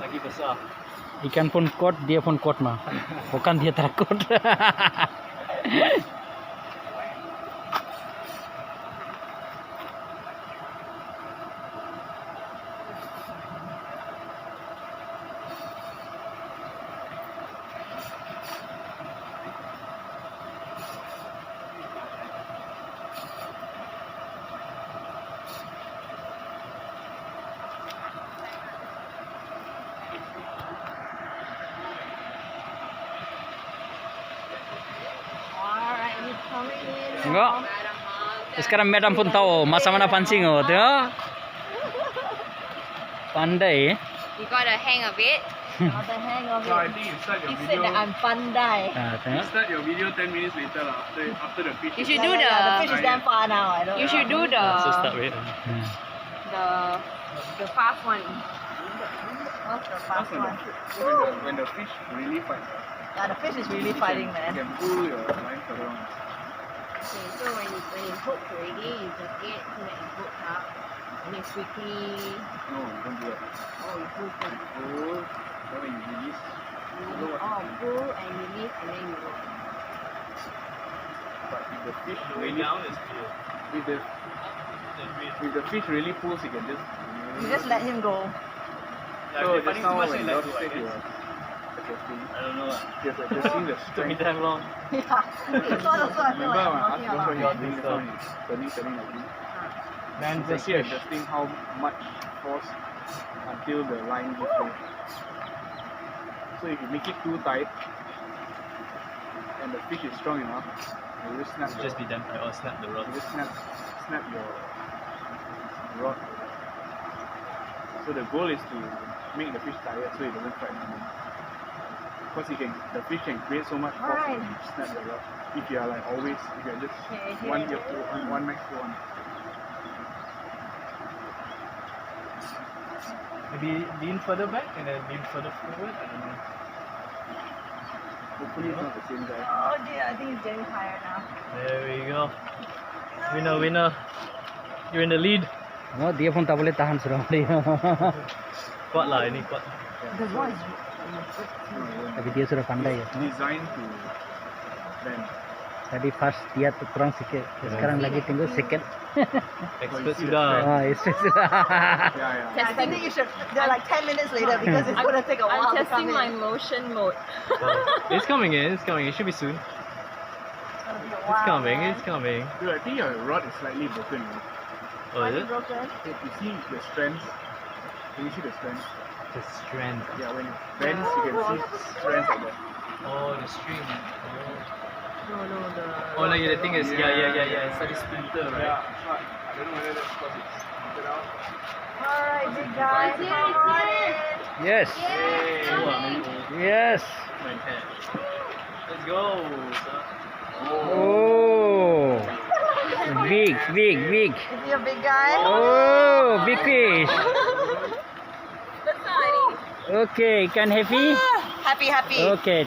Lagi besar. Ikan pun kuat, dia pun kuat mah. Bukan dia takut. Alright, he's coming in. Enggak. Sekarang madam pun tahu masa mana pancing oh, tengok. Pandai. You got a hang of it. Got the hang of So I it. think you start your He said video. that I'm pandai. Ah, You tengok. start your video 10 minutes later lah. After the fish. You should do The fish the. is damn far now. I don't You know. should do the wait. Hmm. the fast one. What's the That's fast one? when the fish really fights. Yeah, the fish is really fighting, You man. can pull your line further on. Okay, so when you hook already, you just get so that it hooks up. And then quickly. No, don't do that. Oh, you pull first. Pull. Then when you release, Oh, pull and release and then you roll. but if the fish really if the fish really pulls, you can just. You just let him go. So just now when Josh said you were adjusting, I don't know. you're adjusting the strength. Damn long. Yeah. This one also I feel Remember like when I'm I working a asked lot. Josh when you're doing this one, it's turning like this. Man It's actually adjusting how much force until the line gives way. So if you make it too tight and the fish is strong enough, you just snap. Just be damn tight or snap the rod. You just snap your rod. So the goal is to make the fish tired so it doesn't fight anymore. Because the fish can create so much force when you snap the rod. If you are like always, if you are just Okay, one here. ear pull, one max pull on. Maybe lean further back and then lean further forward. I don't know. Hopefully it's not the same guy. Oh dear, I think he's getting tired now. There we go. Winner, winner. You're in the lead. Oh, dia pun tak boleh tahan sudah dia. Kuat lah ini kuat. The voice. Tapi dia sudah pandai ya. Designed to bend. Tadi first dia tu kurang sikit. Sekarang lagi tunggu second. Expert see the sudah. Ah, itu sudah. Yeah. I think you should. They're like 10 minutes later because it's gonna take a while I'm to testing come my in. motion mode. It's coming in. It's coming. It should be soon. It's gonna be a It's while, coming. man. It's coming. Dude, I think your rod is slightly broken. Oh, is it? Broken. If you see the strands, can you see the strands? The strand. Yeah, when it bends, you can see strands like that. Oh, the string. No, the. Oh, like the thing is, yeah. It's like a splinter, right? But I don't know whether that's because it's split out. Alright, big guys. Here, Come on here. in. Yes. Oh, maybe Yes. my head. Let's go. Oh. Big. Is he a big guy? Oh, big fish. Okay, ikan happy? Happy. Okay.